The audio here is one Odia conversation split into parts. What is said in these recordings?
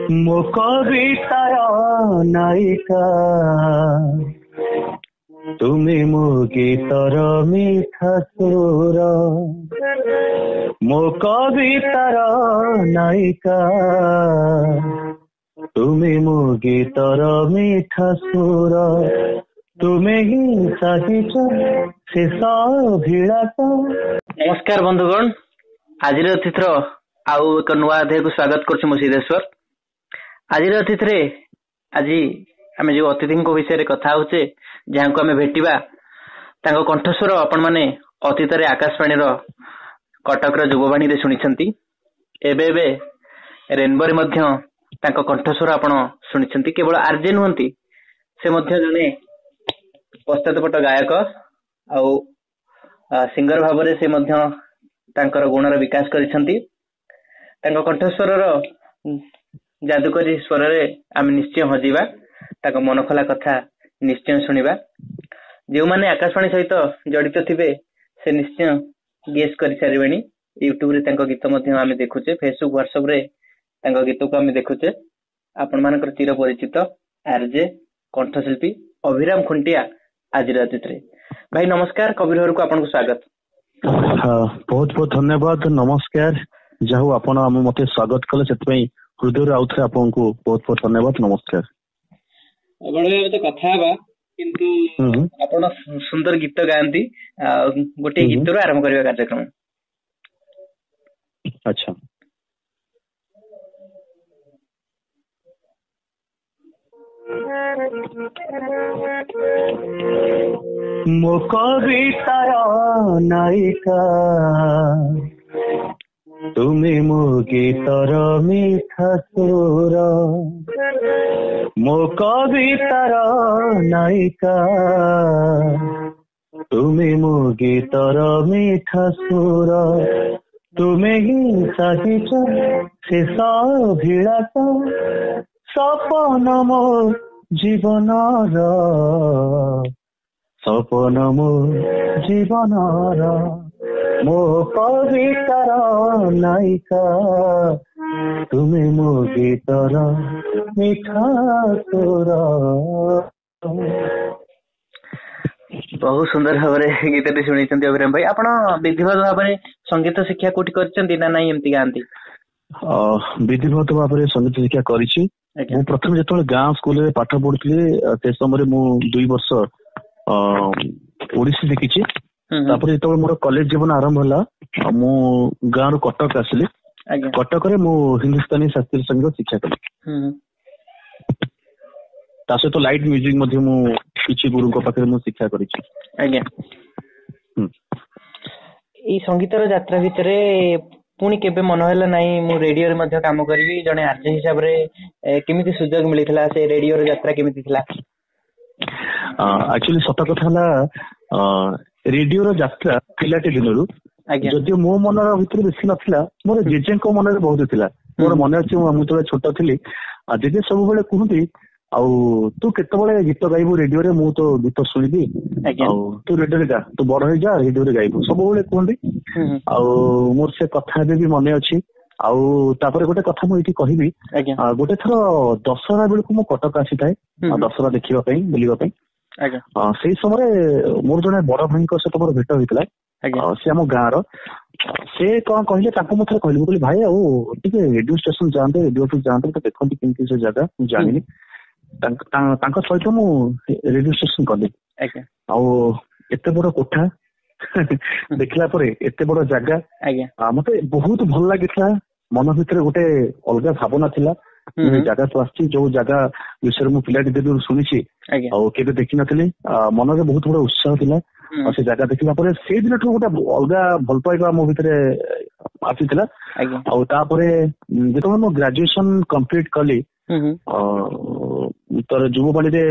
ମୋ କବିତାର ନାୟିକା ତୁମେ ମୋ ଗୀତର ମିଠା ସୁର। ମୋ କବିତାର ନାୟିକା ତୁମେ ମୋ ଗୀତର ମିଠା ସୁର। ତୁମେ ହିଁ ସାଜିଛ ଶେଷ ଅଭିଳାଷ। ନମସ୍କାର ବନ୍ଧୁଗଣ, ଆଜିର ଅତିଥିର ଆଉ ଏକ ନୂଆ ଅଧ୍ୟାୟକୁ ସ୍ୱାଗତ କରୁଛି ମୁଁ ସିଦ୍ଧେଶ୍ୱର। ଆଜିର ଅତିଥିରେ ଆଜି ଆମେ ଯୋଉ ଅତିଥିଙ୍କ ବିଷୟରେ କଥା ହଉଛେ, ଯାହାଙ୍କୁ ଆମେ ଭେଟିବା, ତାଙ୍କ କଣ୍ଠସ୍ୱର ଆପଣ ମାନେ ଅତୀତରେ ଆକାଶବାଣୀର କଟକର ଯୁବବାଣୀରେ ଶୁଣିଛନ୍ତି। ଏବେ ଏବେ ରେନବୋରେ ମଧ୍ୟ ତାଙ୍କ କଣ୍ଠସ୍ୱର ଆପଣ ଶୁଣିଛନ୍ତି। କେବଳ ଆର୍ଜେ ନୁହନ୍ତି, ସେ ମଧ୍ୟ ଜଣେ ପଶ୍ଚାତପଟ ଗାୟକ ଆଉ ସିଙ୍ଗର ଭାବରେ ସେ ମଧ୍ୟ ତାଙ୍କର ଗୁଣର ବିକାଶ କରିଛନ୍ତି। ତାଙ୍କ କଣ୍ଠସ୍ୱରର ଯାଦୁକରୀ ସ୍ୱରରେ ଆମେ ନିଶ୍ଚୟ ହଜିବା, ତାଙ୍କ ମନ ଖୋଲା କଥା ନିଶ୍ଚୟ ଶୁଣିବା। ଯେଉଁମାନେ ଆକାଶବାଣୀ ସହିତ ଜଡିତ ଥିବେ ସେ ନିଶ୍ଚୟ ଗେସ୍ କରିସାରିବେଣି। ୟୁଟ୍ୟୁବରେ ତାଙ୍କ ଗୀତ ମଧ୍ୟ ଆମେ ଦେଖୁଛେ, ଫେସବୁକ୍ ହ୍ୱାଟ୍ସଆପରେ ତାଙ୍କ ଗୀତକୁ ଆମେ ଦେଖୁଛେ। ଆପଣ ମାନଙ୍କର ଚିର ପରିଚିତ ଆର୍ଜେ କଣ୍ଠଶିଳ୍ପୀ ଅଭିରାମ ଖୁଣ୍ଟିଆ ଆଜିର ଅତିଥିରେ। ଭାଇ ନମସ୍କାର, କବିର ଘରକୁ ଆପଣଙ୍କୁ ସ୍ୱାଗତ। ବହୁତ ବହୁତ ଧନ୍ୟବାଦ, ନମସ୍କାର। ଯାହା ହଉ ଆପଣ ମତେ ସ୍ୱାଗତ କଲେ, ସେଥିପାଇଁ ହୃଦୟରୁ ଆଉ ଥରେ ଆପଣଙ୍କୁ ବହୁତ ବହୁତ ଧନ୍ୟବାଦ, ନମସ୍କାର। ତ କଥା ହେବା, କିନ୍ତୁ ଆପଣ ସୁନ୍ଦର ଗୀତ ଗାଆନ୍ତି, ଗୋଟେ ଗୀତରୁ ଆରମ୍ଭ କରିବା କାର୍ଯ୍ୟକ୍ରମ। ଆଚ୍ଛା, ମୋ କବିତାର ନାୟିକା ତୁମେ ମୋ ଗୀତର ମିଠା ସୁର। ମୋ କବିତାର ନାୟିକା ତୁମେ ମୋ ଗୀତର ମିଠା ସୁର। ତୁମେ ହିଁ ସାଜିଛ ଶେଷ ଅଭିଳାଷ। ସପନ ମୋ ଜୀବନର, ସପନ ମୋ ଜୀବନର। ମୋ କବିତାର ନାୟିକା ତୁମେ ମୋ ଗୀତର ମିଠା ସୁର। ବହୁତ ସୁନ୍ଦର ଭାବରେ ଗୀତଟି ଶୁଣିଛନ୍ତି ଅଭିରାମ ଭାଇ। ଆପଣ ବିଧିବଦ୍ଧ ଭାବରେ ସଙ୍ଗୀତ ଶିକ୍ଷା କୋଉଠି କରିଛନ୍ତି ନା ନାଇଁ ଏମିତି ଗାଆନ୍ତି? ବିଧିବଦ୍ଧ ଭାବରେ ସଙ୍ଗୀତ ଶିକ୍ଷା କରିଛି। ମୁଁ ପ୍ରଥମେ ଯେତେବେଳେ ଗାଁ ସ୍କୁଲରେ ପାଠ ପଢୁଥିଲି, ସେ ସମୟରେ ମୁଁ 2 ବର୍ଷ ଓଡିଶୀ ଶିଖିଛି। ତାପରେ ଯେତେବେଳେ ମୋର କଲେଜ ଜୀବନ ଆରମ୍ଭ ହେଲା, ମୁଁ ଗାଁରୁ କଟକ ଆସିଲି। କଟକରେ ମୁଁ ହିନ୍ଦୁସ୍ତାନୀ ଶାସ୍ତ୍ରୀୟ ସଙ୍ଗୀତ ଶିକ୍ଷା କଲି। ତା ସହିତ ଲାଇଟ୍ ମ୍ୟୁଜିକ ମଧ୍ୟ ମୁଁ କିଛି ଗୁରୁଙ୍କ ପାଖରେ ମୁଁ ଶିକ୍ଷା କରିଛି। ଆଜ୍ଞା, ଏଇ ସଙ୍ଗୀତର ଯାତ୍ରା ଭିତରେ ପୁଣି କେବେ ମନ ହେଲା ନାହିଁ ମୁଁ ରେଡିଓରେ ମଧ୍ୟ କାମ କରିବି, ଜଣେ ଆର୍ଜେ ହିସାବରେ କେମିତି ସୁଯୋଗ ମିଳିଥିଲା? ସେ ରେଡିଓର ଯାତ୍ରା କେମିତି ଥିଲା? ଆକ୍ଚୁଆଲି ସତ କଥା ହେଲା, ରେଡିଓର ଯାତ୍ରା ପିଲାଟି ଦିନରୁ ଯଦିଓ ମୋ ମନର ଭିତରେ ବେଶୀ ନଥିଲା, ମୋର ଜେଜେଙ୍କ ମନରେ ବହୁତ ଥିଲା। ମୋର ମନେ ଅଛି, ମୁଁ ଯେତେବେଳେ ଛୋଟ ଥିଲି, ଜେଜେ ସବୁବେଳେ କୁହନ୍ତି, ଆଉ ତୁ କେତେବେଳେ ଗୀତ ଗାଇବୁ ରେଡିଓରେ, ମୁଁ ତ ଗୀତ ଶୁଣିବି, ଆଉ ତୁ ରେଡିଓରେ ଗା, ତୁ ବଡ ହେଇଯା ରେଡିଓରେ ଗାଇବୁ, ସବୁବେଳେ କୁହନ୍ତି। ଆଉ ମୋର ସେ କଥା ଏବେ ବି ମନେ ଅଛି। ଆଉ ତାପରେ ଗୋଟେ କଥା ମୁଁ ଏଇଠି କହିବି, ଗୋଟେ ଥର ଦଶହରା ବେଳକୁ ମୁଁ କଟକ ଆସିଥାଏ ଦଶହରା ଦେଖିବା ପାଇଁ, ବୁଲିବା ପାଇଁ। ସେଇ ସମୟରେ ମୋର ଜଣେ ବଡ ଭାଇଙ୍କ ସହିତ ମୋର ଭେଟ ହେଇଥିଲା। ସେ ଆମ ଗାଁର। ସେ କଣ କହିଲେ, ତାଙ୍କୁ ମୁଁ ଥରେ କହିଲି, ମୁଁ କହିଲି ଭାଇ ଆଉ ଟିକେ ରେଡିଓ ଷ୍ଟେସନ ଯାଆନ୍ତେ, ରେଡିଓ ଯାଆନ୍ତେ, ମତେ ଦେଖନ୍ତି କେମିତି ସେ ଜାଗା, ମୁଁ ଜାଣିନି। ତାଙ୍କ ସହିତ ମୁଁ ରେଡିଓ ଷ୍ଟେସନ ଗଲି। ଆଉ ଏତେ ବଡ କୋଠା ଦେଖିଲା ପରେ, ଏତେ ବଡ ଜାଗା, ମତେ ବହୁତ ଭଲ ଲାଗିଥିଲା। ମନ ଭିତରେ ଗୋଟେ ଅଲଗା ଭାବନା ଥିଲା। ମୁଁ ଏଇ ଜାଗାକୁ ଆସିଛି, ଯୋଉ ଜାଗା ବିଷୟରେ ମୁଁ ପିଲାଟି ଦିନରୁ ଶୁଣିଛି ଆଉ କେବେ ଦେଖିନଥିଲି। ମନରେ ବହୁତ ବଡ ଉତ୍ସାହ ଥିଲା। ଆଉ ସେ ଜାଗା ଦେଖିଲା ପରେ ସେଇ ଦିନଠୁ ଗୋଟେ ଅଲଗା ଭଲ ପାଇବା ମୋ ଭିତରେ ଆସିଥିଲା। ଆଉ ତାପରେ ଯେତେବେଳେ ମୁଁ ଗ୍ରାଜୁଏସନ କମ୍ପ୍ଲିଟ କଲି, ତର ଯୁବବାଣୀରେ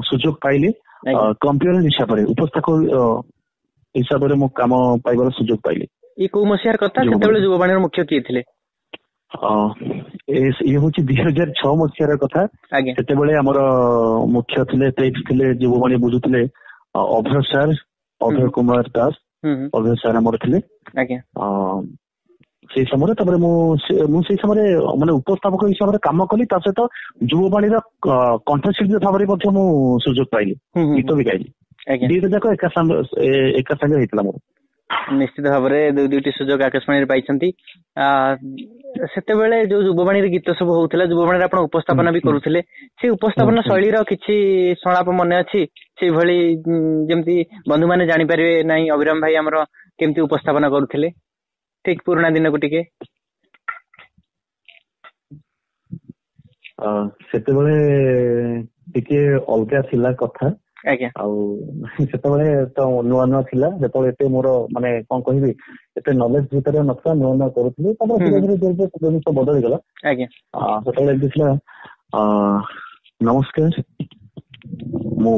ସୁଯୋଗ ପାଇଲି। କମ୍ପିଅର ହିସାବରେ, ଉପସ୍ଥାପକ ହିସାବରେ ମୁଁ କାମ ପାଇବାର ସୁଯୋଗ ପାଇଲି। ଏଇ କୋଉ ମସିହାର କଥା? ସେତେବେଳେ ଯୁବବାଣୀର ମୁଖ୍ୟ କିଏ ଥିଲେ? ଇଏ ହଉଛି 2006 ମସିହାର କଥା। ସେତେବେଳେ ଆମର ମୁଖ୍ୟ ଥିଲେ, ଥିଲେ ଯୁବବାଣୀ ବୁଝୁଥିଲେ ଅଭୟ ସାର୍, ଅଭୟ କୁମାର ଦାସ, ଅଭୟ ସାର୍ ଆମର ଥିଲେ। ସେଇ ସମୟରେ ତାପରେ ମୁଁ ସେଇ ସମୟରେ ମାନେ ଉପସ୍ଥାପକ ହିସାବରେ କାମ କଲି, ତା ସହିତ ଯୁବବାଣୀର କଣ୍ଠଶିଳ୍ପୀ ଭାବରେ ମଧ୍ୟ ମୁଁ ସୁଯୋଗ ପାଇଲି, ଗୀତ ବି ଗାଇଲି। ଦିଟା ଯାକ ଏକା ସାଙ୍ଗେ ହେଇଥିଲା ମୋର। ନିଶ୍ଚିତ ଭାବରେ ଦୁଇଟି ସୁଯୋଗ ଆକାଶବାଣୀରେ ପାଇଛନ୍ତି। ସେତେବେଳେ ଯୋଉ ଯୁବବାଣୀରେ ଗୀତ ସବୁ ହଉଥିଲା, ଯୁବବାଣୀରେ ଆପଣ ଉପସ୍ଥାପନା ବି କରୁଥିଲେ, ସେଇ ଉପସ୍ଥାପନା ଶୈଳୀର କିଛି ସଂଳାପ ମନେ ଅଛି ସେଇଭଳି, ଯେମିତି ବନ୍ଧୁମାନେ ଜାଣିପାରିବେ ନାଇଁ ଅଭିରାମ ଭାଇ ଆମର କେମିତି ଉପସ୍ଥାପନା କରୁଥିଲେ, ଠିକ ପୁରୁଣା ଦିନକୁ ଟିକେ? ସେତେବେଳେ ଟିକେ ଅଲଗା ଥିଲା କଥା। ଆଜ୍ଞା। ଆଉ ସେତେବେଳେ ତ ନୂଆ ନୂଆ ଥିଲା, ଯେତେବେଳେ ଏତେ ମୋର ମାନେ କଣ କହିବି ଏତେ ନଲେଜ ଭିତରେ ନଥିଲା, ନୂଆ ନୂଆ କରୁଥିଲି। ତାପରେ ଧୀରେ ଧୀରେ ଜିନିଷ ବଦଳିଗଲା। ଆଜ୍ଞା। ସେତେବେଳେ ଏମିତି ଥିଲା, ନମସ୍କାର, ମୁଁ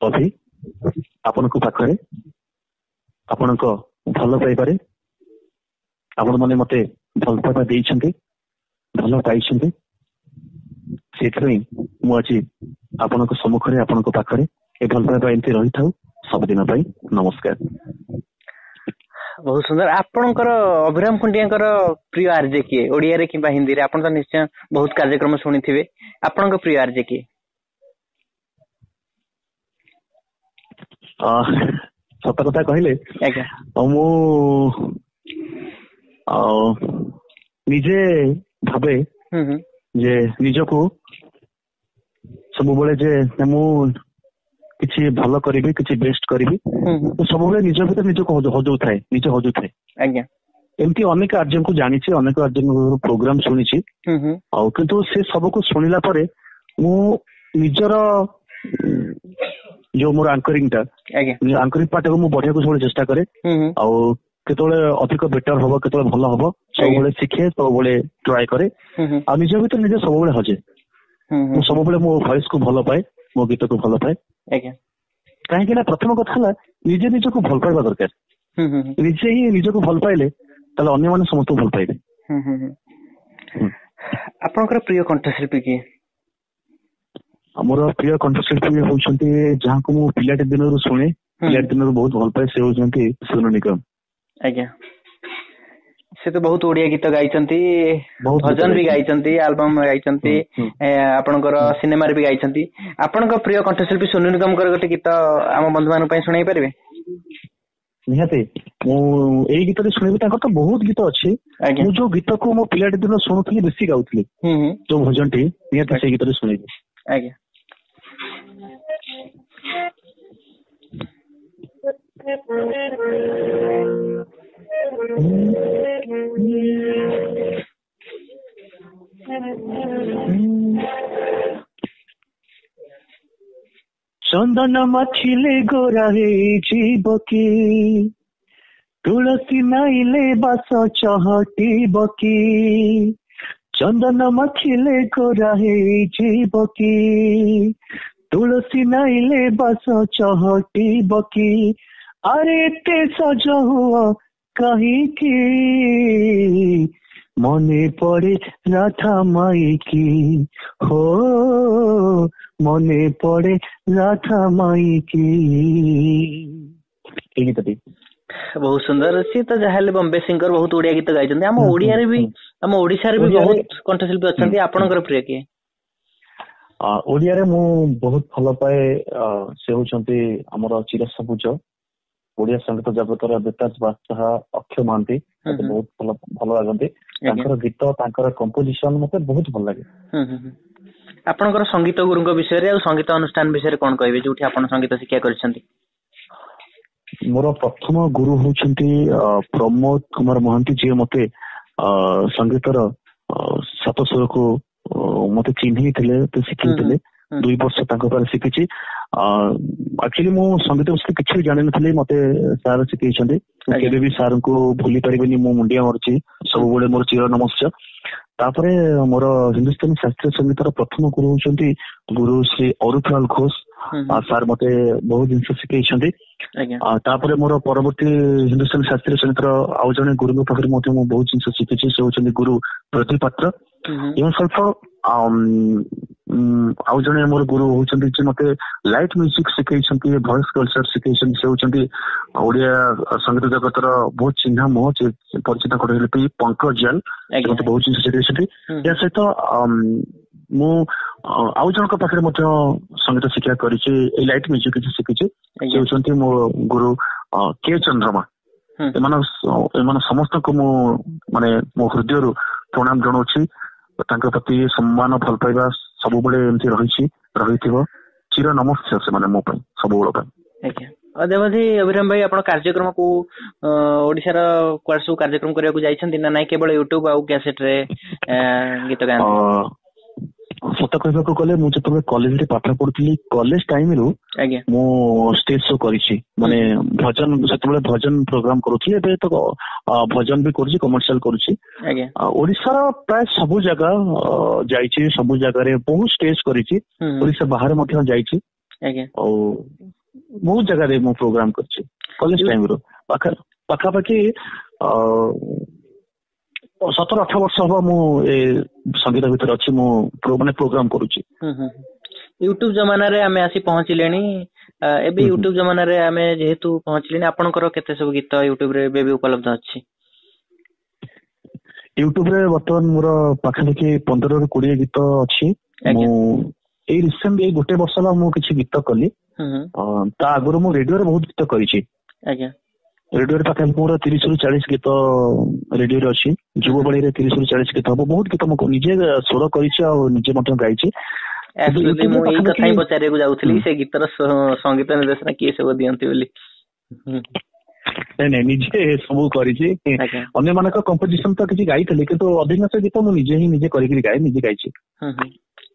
ଅଭି ଆପଣଙ୍କ ପାଖରେ ଆପଣଙ୍କ ଭଲ ପାଇବାରେ ଆପଣ ମାନେ ମତେ ଭଲ ପାଇବା ଦେଇଛନ୍ତି, ଭଲ ପାଇଛନ୍ତି, ସେଥିପାଇଁ ମୁଁ ଆଜି ଆପଣଙ୍କ ସମ୍ମୁଖରେ ଆପଣଙ୍କ ପାଖରେ ଏ ଭଲ ପାଇବା ଏମିତି ରହିଥାଉ ସବୁଦିନ ପାଇଁ। ନମସ୍କାର। ବହୁତ ସୁନ୍ଦର। ଆପଣଙ୍କର ଅଭିରାମ ଖୁଣ୍ଟିଆଙ୍କର ପ୍ରିୟ ଆର୍ଜେ କିଏ, ଓଡିଆରେ କିମ୍ବା ହିନ୍ଦୀରେ? ଆପଣ ତ ନିଶ୍ଚୟ ବହୁତ କାର୍ଯ୍ୟକ୍ରମ ଶୁଣିଥିବେ, ଆପଣଙ୍କ ପ୍ରିୟ ଆର୍ଜେ କିଏ? ସତ କଥା କହିଲେ ମୁଁ ନିଜେ ଭାବେ ଯେ ନିଜକୁ ସବୁବେଳେ ଯେ ମୁଁ କିଛି ଭଲ କରିବି, କିଛି ବେଷ୍ଟ କରିବି, ସବୁବେଳେ ନିଜ ଭିତରେ ନିଜକୁ ହଜଉଥାଏ। ଏମିତି ଅନେକ ଆର୍ଜେଙ୍କୁ ଜାଣିଛି, ଅନେକ ଆର୍ଜେଙ୍କ ପ୍ରୋଗ୍ରାମ ଶୁଣିଛି, ଆଉ କିନ୍ତୁ ସେ ସବୁକୁ ଶୁଣିଲା ପରେ ମୁଁ ନିଜର ଯୋଉ ମୋର ଆଙ୍କରିଂ ପାର୍ଟକୁ ମୁଁ ବଢିବାକୁ ସବୁବେଳେ ଚେଷ୍ଟା କରେ। ଆଉ କେତେବେଳେ ଅଧିକ ବେଟର ହବ, କେତେବେଳେ ଭଲ ହବ, ସବୁବେଳେ ଶିଖେ, ସବୁବେଳେ ଟ୍ରାଏ କରେ, ଆଉ ନିଜ ଭିତରେ ନିଜେ ସବୁବେଳେ ହଜେ। ମୁଁ ସବୁବେଳେ ମୋ ଭଏସ କୁ ଭଲ ପାଏ, ମୋ ଗୀତକୁ ଭଲ ପାଏ। କାହିଁକି ନା ପ୍ରଥମ କଥା ହେଲା ନିଜେ ନିଜକୁ ଭଲ ପାଇବା ଦରକାର। ନିଜେ ହିଁ ନିଜକୁ ଭଲ ପାଇଲେ ତାହେଲେ ଅନ୍ୟମାନେ ସମସ୍ତଙ୍କୁ ଭଲ ପାଇବେ। ଆପଣଙ୍କର ପ୍ରିୟ କଣ୍ଠଶିଳ୍ପୀ କିଏ? ଆମର ପ୍ରିୟ କଣ୍ଠଶିଳ୍ପୀ ହଉଛନ୍ତି, ଯାହାକୁ ମୁଁ ପିଲାଟି ଦିନରୁ ଶୁଣେ, ପିଲାଟି ଦିନରୁ ବହୁତ ଭଲ ପାଏ, ସେ ହଉଛନ୍ତି ସୋନୁ ନିଗମ। ଆଜ୍ଞା। ସେ ତ ବହୁତ ଓଡିଆ ଗୀତ ଗାଇଛନ୍ତି, ଭଜନ ବି ଗାଇଛନ୍ତି, ଆଲବମ ଗାଇଛନ୍ତି, ଆପଣଙ୍କର ସିନେମାରେ ବି ଗାଇଛନ୍ତି। ଆପଣଙ୍କ ପ୍ରିୟ କଣ୍ଠଶିଳ୍ପୀ ସୋନୁ ନିଗମଙ୍କର ଗୋଟେ ଗୀତ ଆମ ବନ୍ଧୁ ମାନଙ୍କ ପାଇଁ ଶୁଣାଇ ପାରିବେ? ନିହାତି। ମୁଁ ଏଇ ଗୀତରେ ଶୁଣିବି, ତାଙ୍କର ତ ବହୁତ ଗୀତ ଅଛି। ମୁଁ ଯୋଉ ଗୀତକୁ ମୋ ପିଲାଟି ଦିନ ଶୁଣୁଥିଲି, ବେଶୀ ଗାଉଥିଲି, ଯୋଉ ଭଜନଟି, ନିହାତି ସେଇ ଗୀତରେ ଶୁଣିବି। ଆଜ୍ଞା। ଚନ୍ଦନ ମାଖିଲେ ଗୋରା ହେଇଯିବ କି, ତୁଳସୀ ନାଇଲେ ବାସ ଚହଟିବ କି, ଚନ୍ଦନ ମାଖିଲେ ଗୋରା ହେଇଯିବ କି, ତୁଳସୀ ନାଇଲେ ବାସ ଚହଟିବ କି, ଆରେ ଏତେ ସଜ ହୁଅ କାହିଁକି, ମନେ ପଡେ ରାଧା ମାଇକି, ହୋ ମନେ ପଡେ ରାଧା ମାଇକି। ଏଇ ଗୀତଟି ବହୁତ ସୁନ୍ଦର। ସିଏ ତ ଯାହାହେଲେ ବମ୍ବେ ସିଙ୍ଗର, ବହୁତ ଓଡିଆ ଗୀତ ଗାଇଛନ୍ତି। ଆମ ଓଡିଆରେ ବି, ଆମ ଓଡିଶାରେ ବି ବହୁତ କଣ୍ଠଶିଳ୍ପୀ ଅଛନ୍ତି। ଆପଣଙ୍କର ପ୍ରିୟ କିଏ? ଓଡିଆରେ ମୁଁ ବହୁତ ଭଲ ପାଏ, ସେ ହଉଛନ୍ତି ଆମର ଚିରସବୁଜ ଓଡିଆ ସଙ୍ଗୀତ ଜଗତର ବେତାଜ ବାଦଶାହ ଅକ୍ଷୟ ମହାନ୍ତି। ମତେ ବହୁତ ଭଲ ଲାଗନ୍ତି ତାଙ୍କର ଗୀତ, ତାଙ୍କର କମ୍ପୋଜିସନ ମତେ ବହୁତ ଭଲ ଲାଗେ। ଆପଣଙ୍କର ସଙ୍ଗୀତ ଗୁରୁଙ୍କ ବିଷୟରେ ଆଉ ସଙ୍ଗୀତ ଅନୁଷ୍ଠାନ ବିଷୟରେ କଣ କହିବେ, ଯୋଉଠି ଆପଣ ସଙ୍ଗୀତ ଶିକ୍ଷା କରିଛନ୍ତି? ମୋର ପ୍ରଥମ ଗୁରୁ ହଉଛନ୍ତି ପ୍ରମୋଦ କୁମାର ମହାନ୍ତି, ଯିଏ ମତେ ସଙ୍ଗୀତର ସାତ ସ୍ୱରକୁ ମତେ ଚିହ୍ନେଇଥିଲେ, ଶିଖେଇଥିଲେ। 2 ବର୍ଷ ତାଙ୍କ ପାଖରେ ଶିଖିଛି। ଆକ୍ଚୁଆଲି ମୁଁ ସଙ୍ଗୀତ ବିଷୟରେ କିଛି ବି ଜାଣିନଥିଲି, ମତେ ସାର୍ ଶିଖେଇଛନ୍ତି। କେବେ ବି ସାର୍ ଙ୍କୁ ଭୁଲି ପାରିବିନି, ମୁଁ ମୁଣ୍ଡିଆ ମାରୁଛି, ସବୁବେଳେ ମୋର ଚିର ନମସ୍ୟ। ତାପରେ ମୋର ହିନ୍ଦୁସ୍ତାନୀ ଶାସ୍ତ୍ରୀୟ ସଙ୍ଗୀତର ପ୍ରଥମ ଗୁରୁ ହଉଛନ୍ତି ଗୁରୁ ଶ୍ରୀ ଅରୁପଲାଲ ଘୋଷ। ସାର୍ ମତେ ବହୁତ ଜିନିଷ ଶିଖେଇଛନ୍ତି। ତାପରେ ମୋର ପରବର୍ତ୍ତୀ ହିନ୍ଦୁସ୍ତାନୀ ଶାସ୍ତ୍ରୀୟ ସଙ୍ଗୀତର ଆଉ ଜଣେ ଗୁରୁଙ୍କ ପାଖରେ ମଧ୍ୟ ମୁଁ ବହୁତ ଜିନିଷ ଶିଖିଛି, ସେ ହଉଛନ୍ତି ଗୁରୁ ପ୍ରଦୀପ ପାତ୍ର। ଏବଂ ସ୍ୱଳ୍ପ ଆଉ ଜଣେ ମୋର ଗୁରୁ ହଉଛନ୍ତି ଯେ ମତେ ଲାଇଟ୍ ମ୍ୟୁଜିକ ଶିଖେଇଛନ୍ତି, ଭଏସ କଲଚର ଶିଖେଇଛନ୍ତି। ସେ ହଉଛନ୍ତି ଓଡିଆ ସଙ୍ଗୀତ ଜଗତର ବହୁତ ଚିହ୍ନା ମୁହଁ, ପରିଚିତ କରିଥିଲେ ପଙ୍କଜ ଜାଲ। ମତେ ବହୁତ ଜିନିଷ ଶିଖେଇଛନ୍ତି। ଏହା ସହିତ ମୁଁ ଆଉ ଜଣଙ୍କ ପାଖରେ ମଧ୍ୟ ସଙ୍ଗୀତ ଶିକ୍ଷା କରିଛି, ଏଇ ଲାଇଟ୍ ମ୍ୟୁଜିକ କିଛି ଶିଖିଛି। ସେ ହଉଛନ୍ତି ମୋ ଗୁରୁ କେ ଚନ୍ଦ୍ରମା। ଏମାନେ ସମସ୍ତଙ୍କୁ ମୁଁ ମାନେ ମୋ ହୃଦୟରୁ ପ୍ରଣାମ ଜଣାଉଛି। ତାଙ୍କ ପ୍ରତି ସମ୍ମାନ ଭଲ ପାଇବା ସବୁବେଳେ ଏମିତି ରହିଥିବ। ଚିର ନମସ୍କାର ସେମାନେ ମୋ ପାଇଁ ସବୁବେଳ ପାଇଁ। ଅଦେବଧି ଅଭିରାମ ଭାଇ, ଆପଣ କାର୍ଯ୍ୟକ୍ରମ କୋଉ ଓଡିଶାର କୁଆଡେ ସବୁ କାର୍ଯ୍ୟକ୍ରମ କରିବାକୁ ଯାଇଛନ୍ତି ନା ନାଇଁ, କେବଳ ୟୁଟ୍ୟୁବ ଆଉ କ୍ୟାସେଟ ରେ ଗୀତ ଗାଆନ୍ତି? ସତ କହିବାକୁ ଗଲେ ମୁଁ ଯେତେବେଳେ କଲେଜରେ ପାଠ ପଢୁଥିଲି, କଲେଜ ଟାଇମରୁ ମୁଁ ଷ୍ଟେଜ ଶୋ କରିଛି। ମାନେ ଭଜନ, ସେତେବେଳେ ଭଜନ ପ୍ରୋଗ୍ରାମ କରୁଥିଲି। ଏବେ ତ ଭଜନ ବି କରୁଛି, କମର୍ସିଆଲ କରୁଛି। ଓଡିଶାର ପ୍ରାୟ ସବୁ ଜାଗା ଯାଇଛି, ସବୁ ଜାଗାରେ ବହୁତ ଷ୍ଟେଜ କରିଛି। ଓଡିଶା ବାହାରେ ମଧ୍ୟ ଯାଇଛି। ଆଉ ବହୁତ ଜାଗାରେ ମୁଁ ପ୍ରୋଗ୍ରାମ କରିଛି କଲେଜ ଟାଇମରୁ। ପାଖାପାଖି 17-18 ବର୍ଷ ହବ ମୁଁ ଏ ସଙ୍ଗୀତ ଭିତରେ ଅଛି। ମୁଁ ମାନେ ପ୍ରୋଗ୍ରାମ କରୁଛି। ୟୁଟ୍ୟୁବ ଜମାନାରେ ଆମେ ଆସି ପହଞ୍ଚିଲେଣି। ଏବେ ୟୁଟ୍ୟୁବ ଜମାନାରେ ଆମେ ଯେହେତୁ ପହଞ୍ଚିଲେଣି, ଆପଣଙ୍କର କେତେ ସବୁ ଗୀତ ୟୁଟ୍ୟୁବ ରେ ଏବେ ବି ଉପଲବ୍ଧ ଅଛି? ୟୁଟ୍ୟୁବ ରେ ବର୍ତ୍ତମାନ ମୋର ପାଖାପାଖି 15ରୁ 20 ଗୀତ ଅଛି। ମୁଁ ଏଇ ରିସେଣ୍ଟ ଏଇ ଗୋଟେ ବର୍ଷ ହେଲା ମୁଁ କିଛି ଗୀତ କଲି। ତା ଆଗରୁ ମୁଁ ରେଡିଓରେ ବହୁତ ଗୀତ କରିଛି। ରେଡିଓରେ ପାଖାପାଖି ମୋର 30ରୁ 40 ଗୀତ ରେଡିଓରେ ଅଛି। ଯୁବବାଣୀରେ 30ରୁ 40 ଗୀତ ହବ। ବହୁତ ଗୀତ ମୁଁ ନିଜେ ସ୍ୱର କରିଛି ଆଉ ନିଜେ ମଧ୍ୟ ଗାଇଛି। ମୁଁ ଏଇ କଥା ହିଁ ପଚାରିବାକୁ ଯାଉଥିଲି, ସେ ଗୀତର ସଙ୍ଗୀତ ନିର୍ଦ୍ଦେଶନା କିଏ ସବୁ ଦିଅନ୍ତି ବୋଲି। ନାଇଁ ନିଜେ ସବୁ କରିଛି। ଅନ୍ୟମାନଙ୍କ କମ୍ପୋଜିସନ ତ କିଛି ଗାଇଥିଲି, କିନ୍ତୁ ଅଧିକାଂଶ ଗୀତ ମୁଁ ନିଜେ କରିକି ନିଜେ ଗାଇଛି।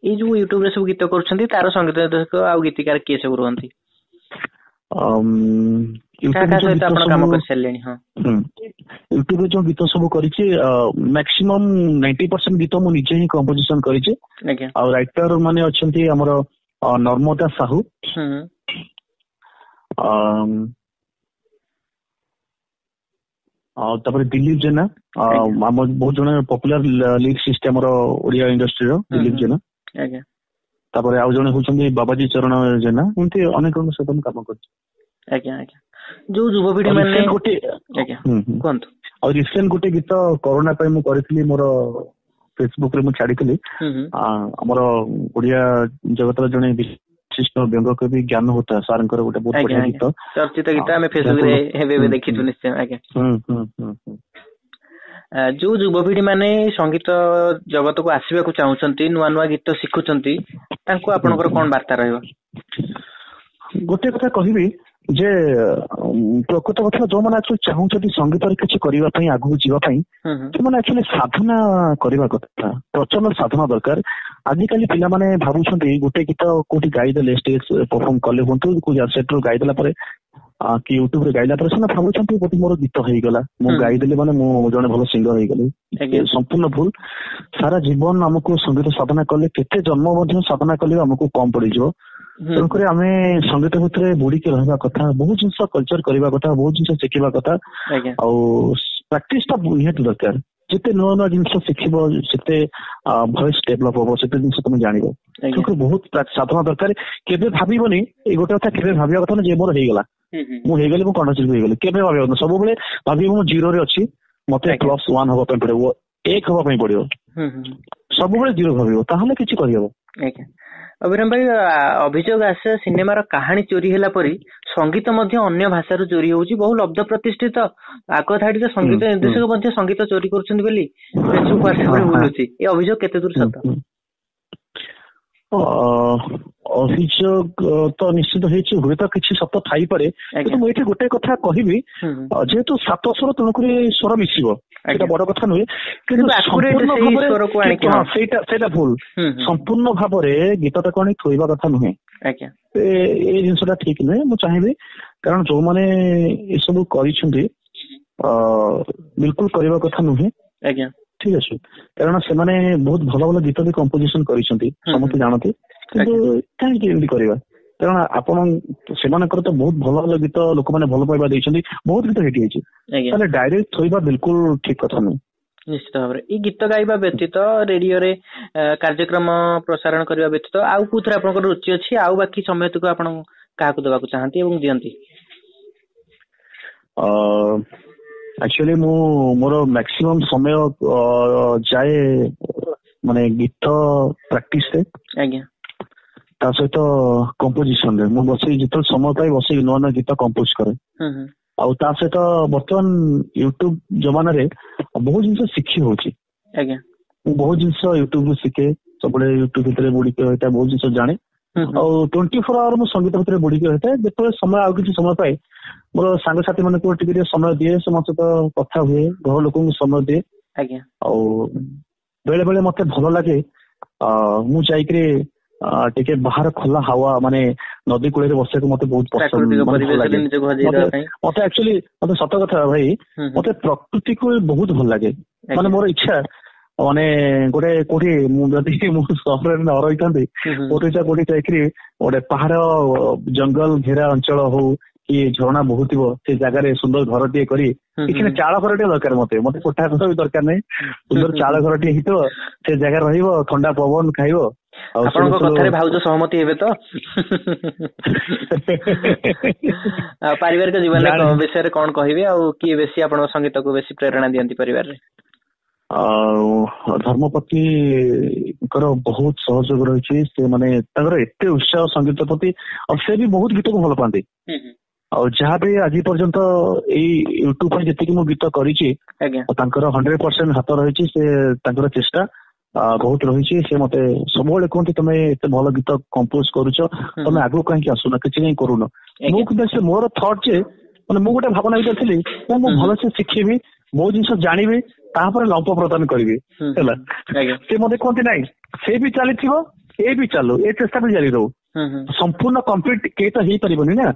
ଏଇ ଯୋଉ ୟୁଟ୍ୟୁବ ରେ ସବୁ ଗୀତ କରୁଛନ୍ତି, ତାର ସଙ୍ଗୀତ ନିର୍ଦ୍ଦେଶକ ଆଉ ଗୀତିକାର କିଏ ସବୁ ରୁହନ୍ତି? ୟୁଟ୍ୟୁବରେ ଯୋଉ ଗୀତ ସବୁ କରିଛି, ମ୍ୟାକ୍ସିମମ୍ 90% ଗୀତ ମୁଁ ନିଜେ ହିଁ କମ୍ପୋଜିସନ କରିଛି। ଆଉ ରାଇଟର ମାନେ ଅଛନ୍ତି ଆମର ନର୍ମଦା ସାହୁ, ଆଉ ତାପରେ ଦିଲ୍ଲୀପ ଜେନା, ଆମ ବହୁତ ଜଣ ପପୁଲାର ଲିରିକ୍ସିଷ୍ଟ ଆମର ଓଡିଆ ଇଣ୍ଡଷ୍ଟ୍ରିର ଦିଲ୍ଲୀପ ଜେନା। ତାପରେ ଆଉ ଜଣେ ହଉଛନ୍ତି ବାବାଜୀ ଚରଣ ଜେନା। ଏମିତି ଅନେକଙ୍କ ସହିତ ମୁଁ କାମ କରିଛି। ଯୋଉ ଯୁବପିଢି ମାନେ ଆଉ ରିସେଣ୍ଟ ଗୋଟେ ଗୀତ କରୋନା ପାଇଁ ମୁଁ କରିଥିଲି, ମୋର ଫେସବୁକ ରେ ମୁଁ ଛାଡିଥିଲି। ଆମର ଓଡିଆ ଜଗତର ଜଣେ ବିଶିଷ୍ଟ ବ୍ୟଙ୍ଗ କବି ଜ୍ଞାନ ହୋତା ସାରଙ୍କର ଗୋଟେ ବହୁତ ବଢିଆ ଗୀତ, ଚର୍ଚ୍ଚିତ ଗୀତ, ଆମେ ଫେସବୁକ ରେ ଏବେ ଦେଖିଛୁ ନିଶ୍ଚୟ। ଯୋଉ ଯୁବପିଢି ମାନେ ସଙ୍ଗୀତ ଜଗତକୁ ଆସିବାକୁ ଚାହୁଁଛନ୍ତି, ନୂଆ ନୂଆ ଗୀତ ଶିଖୁଛନ୍ତି, ତାଙ୍କୁ ଆପଣଙ୍କର କଣ ବାର୍ତ୍ତା ରହିବ? ଗୋଟେ କଥା କହିବି ଯେ ପ୍ରକୃତ କଥା, ଯୋଉମାନେ ଆକ୍ଚୁଆଲି ଚାହୁଁଛନ୍ତି ସଙ୍ଗୀତରେ କିଛି କରିବା ପାଇଁ, ଆଗକୁ ଯିବା ପାଇଁ, ସେମାନେ ଆକ୍ଚୁଆଲି ସାଧନା କରିବା କଥା, ପ୍ରଚଣ୍ଡ ସାଧନା ଦରକାର। ଆଜିକାଲି ପିଲାମାନେ ଭାବୁଛନ୍ତି ଗୋଟେ ଗୀତ କୋଉଠି ଗାଇଦେଲେ, ଷ୍ଟେଜ ପରଫର୍ମ କଲେ ହୁଅନ୍ତୁ, କୋଉ ସେଟ୍ ରୁ ଗାଇଦେଲା ପରେ କି ୟୁଟ୍ୟୁବ ରେ ଗାଇଲା ପରେ ସେମାନେ ଭାବୁଛନ୍ତି ବୋଧେ ମୋର ଗୀତ ହେଇଗଲା, ମୁଁ ଗାଇଦେଲି ମାନେ ମୁଁ ଜଣେ ଭଲ ସିଙ୍ଗର ହେଇଗଲି। ସମ୍ପୂର୍ଣ୍ଣ ଭୁଲ। ସାରା ଜୀବନ ଆମକୁ ସଙ୍ଗୀତ ସାଧନା କଲେ, କେତେ ଜନ୍ମ ମଧ୍ୟ ସାଧନା କଲେ ଆମକୁ କମ ପଡିଯିବ। ତେଣୁକରି ଆମେ ସଙ୍ଗୀତ ଭିତରେ ବୁଡିକି ରହିବା କଥା, ବହୁତ ଜିନିଷ କଲଚର କରିବା କଥା, ବହୁତ ଜିନିଷ ଶିଖିବା କଥା। ଆଉ ପ୍ରାକ୍ଟିସ ଟା ନିହାତି ଦରକାର। ଯେତେ ନୂଆ ନୂଆ ଜିନିଷ ଶିଖିବ, ସେତେ ଭଏସ ଡେଭଲପ ହବ, ସେତେ ଜିନିଷ ତମେ ଜାଣିବ। ତେଣୁକରି ବହୁତ ସାଧନା ଦରକାର। କେବେ ଭାବିବନି, ଏଇ ଗୋଟେ କଥା କେବେ ଭାବିବା କଥା ନା ଯେ ମୋର ହେଇଗଲା, ମୁଁ ହେଇଗଲି, ମୁଁ କଣ୍ଠଶିଳ୍ପୀ ହେଇଗଲି, କେବେ ଭାବିବା କଥା। ସବୁବେଳେ ଭାବିବ ମୁଁ 0ରେ ଅଛି, ମତେ +1 ହବା ପାଇଁ ପଡିବ, 1 ହବା ପାଇଁ ପଡିବ। ସବୁବେଳେ 0 ଭାବିବ, ତାହେଲେ କିଛି କରିହବ। ଅଭିରାମ ଭାଇ, ଅଭିଯୋଗ ଆସେ ସିନେମାର କାହାଣୀ ଚୋରି ହେଲା ପରି ସଙ୍ଗୀତ ମଧ୍ୟ ଅନ୍ୟ ଭାଷାରୁ ଚୋରି ହଉଛି। ବହୁ ଲବ୍ଧ ପ୍ରତିଷ୍ଠିତ ଆଗ ଧାଡିରେ ସଙ୍ଗୀତ ନିର୍ଦ୍ଦେଶକ ମଧ୍ୟ ସଙ୍ଗୀତ ଚୋରି କରୁଛନ୍ତି ବୋଲି ଫେସବୁକ୍ ହ୍ୱାଟ୍ସଆପରେ ବୁଲୁଛି। ଏ ଅଭିଯୋଗ କେତେ ଦୂର ସତ? ଅଭିଯୋଗ ତ ନିଶ୍ଚିତ ହେଇଛି, ହୁଏତ କିଛି ସତ ଥାଇପାରେ, କିନ୍ତୁ ମୁଁ ଏଇଠି ଗୋଟେ କଥା କହିବି, ଯେହେତୁ 7 ସ୍ୱର ତେଣୁକରି ସ୍ୱର ମିଶିବ, ସେଇଟା ବଡ କଥା ନୁହେଁ। କିନ୍ତୁ ସମ୍ପୂର୍ଣ୍ଣ ଭାବରେ ସେଇଟା ଭୁଲ। ସମ୍ପୂର୍ଣ୍ଣ ଭାବରେ ଗୀତଟାକୁ ଆଣି ଥୋଇବା କଥା ନୁହେଁ, ଏଇ ଜିନିଷଟା ଠିକ ନୁହେଁ। ମୁଁ ଚାହିଁବି, କାରଣ ଯୋଉମାନେ ଏସବୁ କରିଛନ୍ତି ବିଲକୁଲ କରିବା କଥା ନୁହେଁ। ଠିକ ଅଛି, କାରଣ ସେମାନେ ବହୁତ ଭଲ ଭଲ ଗୀତ ବି କମ୍ପୋଜିସନ କରିଛନ୍ତି, ସମସ୍ତେ ଜାଣନ୍ତି। କିନ୍ତୁ କାହିଁକି ଏମିତି କରିବା? କାରଣ ସେମାନଙ୍କର ତ ବହୁତ ଭଲ ଭଲ ଗୀତ ଲୋକମାନେ ଭଲ ପାଇବା ଦେଇଛନ୍ତି, ବହୁତ ଗୀତ ହିଟ୍ ହେଇଛି। ତାହେଲେ ଡାଇରେକ୍ଟ ଥୋଇବା ବିଲକୁଲ ଠିକ କଥା ନୁହେଁ। ନିଶ୍ଚିତ ଭାବରେ ଏଇ ଗୀତ ଗାଇବା ବ୍ୟତୀତ ରେଡିଓରେ କାର୍ଯ୍ୟକ୍ରମ ପ୍ରସାରଣ କରିବା ବ୍ୟତୀତ ଆଉ କୋଉଥିରେ ଆପଣଙ୍କର ରୁଚି ଅଛି ଆଉ ବାକି ସମୟକୁ ଆପଣ କାହାକୁ ଦେବାକୁ ଚାହାନ୍ତି ଏବଂ ଦିଅନ୍ତି? ଆକ୍ଚୁଆଲି ମୁଁ ମୋର ମ୍ୟାକ୍ସିମମ୍ ସମୟ ଯାଏ ମାନେ ଗୀତ ପ୍ରାକ୍ଟିସ ରେ, ଆଜ୍ଞା, ତା ସହିତ କମ୍ପୋଜିସନ ରେ ମୁଁ ବସି ଯେତେବେଳେ ସମୟ ପାଇ ବସିକି ନୂଆ ନୂଆ ଗୀତ କମ୍ପୋଜ କରେ। ଆଉ ତା ସହିତ ବର୍ତ୍ତମାନ ୟୁଟ୍ୟୁବ ଜମାନାରେ ବହୁତ ଜିନିଷ ଶିଖି ହଉଛି। ଆଜ୍ଞା, ମୁଁ ବହୁତ ଜିନିଷ ୟୁଟ୍ୟୁବ ରୁ ଶିଖେ, ସବୁବେଳେ ୟୁଟ୍ୟୁବ ଭିତରେ ବୁଡିକି ରହିଥାଏ, ବହୁତ ଜିନିଷ ଜାଣେ। ଆଉ 24 ଆୱାର ମୁଁ ସଙ୍ଗୀତ ଭିତରେ ବୁଡିକି ରହିଥାଏ। ଯେତେବେଳେ ସମୟ ଆଉ କିଛି ସମୟ ପାଏ ମୋର ସାଙ୍ଗସାଥି ମାନଙ୍କୁ ଟିକେ ଟିକେ ସମୟ ଦିଏ, ସେମାନଙ୍କ ସହିତ କଥା ହୁଏ, ଘର ଲୋକଙ୍କୁ ସମୟ ଦିଏ। ଆଜ୍ଞା, ଆଉ ବେଳେ ବେଳେ ମତେ ଭଲ ଲାଗେ ମୁଁ ଯାଇକିରି ଟିକେ ବାହାର ଖୋଲା ହାୱା ମାନେ ନଦୀ କୂଳରେ ବସିବାକୁ ମତେ ବହୁତ ପସନ୍ଦ, ମାନେ ଭଲ ଲାଗେ। ମତେ ଆକ୍ଚୁଆଲି ମତେ ସତ କଥା ଭାଇ, ମତେ ପ୍ରକୃତିକୁ ବହୁତ ଭଲ ଲାଗେ। ମାନେ ମୋର ଇଚ୍ଛା ମାନେ ଗୋଟେ କୋଉଠି ମୁଁ ଯଦି ମୁଁ ସହରରେ ନ ରହିଥାନ୍ତି ମୋର ଇଚ୍ଛା କୋଉଠି ଯାଇକିରି ଗୋଟେ ପାହାଡ ଜଙ୍ଗଲ ଘେରା ଅଞ୍ଚଳ ହଉ କି ଝରଣା ବହୁଥିବ ସେ ଜାଗାରେ ସୁନ୍ଦର ଘରଟିଏ କରି, କିଛି ନା ଚାଳ ଘରଟିଏ ଦରକାର ମତେ, ମତେ କୋଠା ଘର ବି ଦରକାର ନାହିଁ, ସୁନ୍ଦର ଚାଳ ଘରଟିଏ ହେଇଥିବ, ସେ ଜାଗାରେ ରହିବ, ଥଣ୍ଡା ପବନ ଖାଇବ। ଆପଣଙ୍କ କଥାରେ ଭାଉଜ ସହମତି ହେବେ ତ? ପାରିବାରିକ ଜୀବନ ବିଷୟରେ କଣ କହିବେ, ଆଉ କିଏ ବେଶୀ ଆପଣଙ୍କ ସଙ୍ଗୀତକୁ ବେଶୀ ପ୍ରେରଣା ଦିଅନ୍ତି ପରିବାରରେ? ଧର୍ମପତ୍ନୀଙ୍କର ବହୁତ ସହଯୋଗ ରହିଛି। ସେ ମାନେ ତାଙ୍କର ଏତେ ଉତ୍ସାହ ସଙ୍ଗୀତ ପ୍ରତି, ଆଉ ସେ ବି ବହୁତ ଗୀତକୁ ଭଲ ପାଆନ୍ତି। ଆଉ ଯାହା ବି ଆଜି ପର୍ଯ୍ୟନ୍ତ ଏଇ ୟୁଟ୍ୟୁବ ପାଇଁ ଯେତିକି ମୁଁ ଗୀତ କରିଛି ତାଙ୍କର 100% ହାତ ରହିଛି। ସେ ତାଙ୍କର ଚେଷ୍ଟା ବହୁତ ରହିଛି। ସେ ମତେ ସବୁବେଳେ କୁହନ୍ତି ତମେ ଏତେ ଭଲ ଗୀତ କମ୍ପୋଜ କରୁଛ, ତମେ ଆଗକୁ କାହିଁକି ଆସୁନ, କିଛି କାହିଁ କରୁନ। ମୁଁ କିନ୍ତୁ ସେ ମୋର ଥଟ୍ ଯେ ମାନେ ମୁଁ ଗୋଟେ ଭାବନା ଭିତରେ ଥିଲି ମୁଁ ଭଲସେ ଶିଖିବି, ବହୁତ ଜିନିଷ ଜାଣିବି, ତାପରେ ଲମ୍ପ ପ୍ରଦାନ କରିବି ହେଲା। ସେ ମତେ କୁହନ୍ତି ନାଇଁ ସେ ବି ଚାଲିଥିବ, ଏ ବି ଚାଲୁ, ଏ ଚେଷ୍ଟା ବି ଜାରି ରହୁ। ସମ୍ପୂର୍ଣ୍ଣ କମ୍ପ୍ଲିଟ କେହି ତ ହେଇପାରିବନି ନା,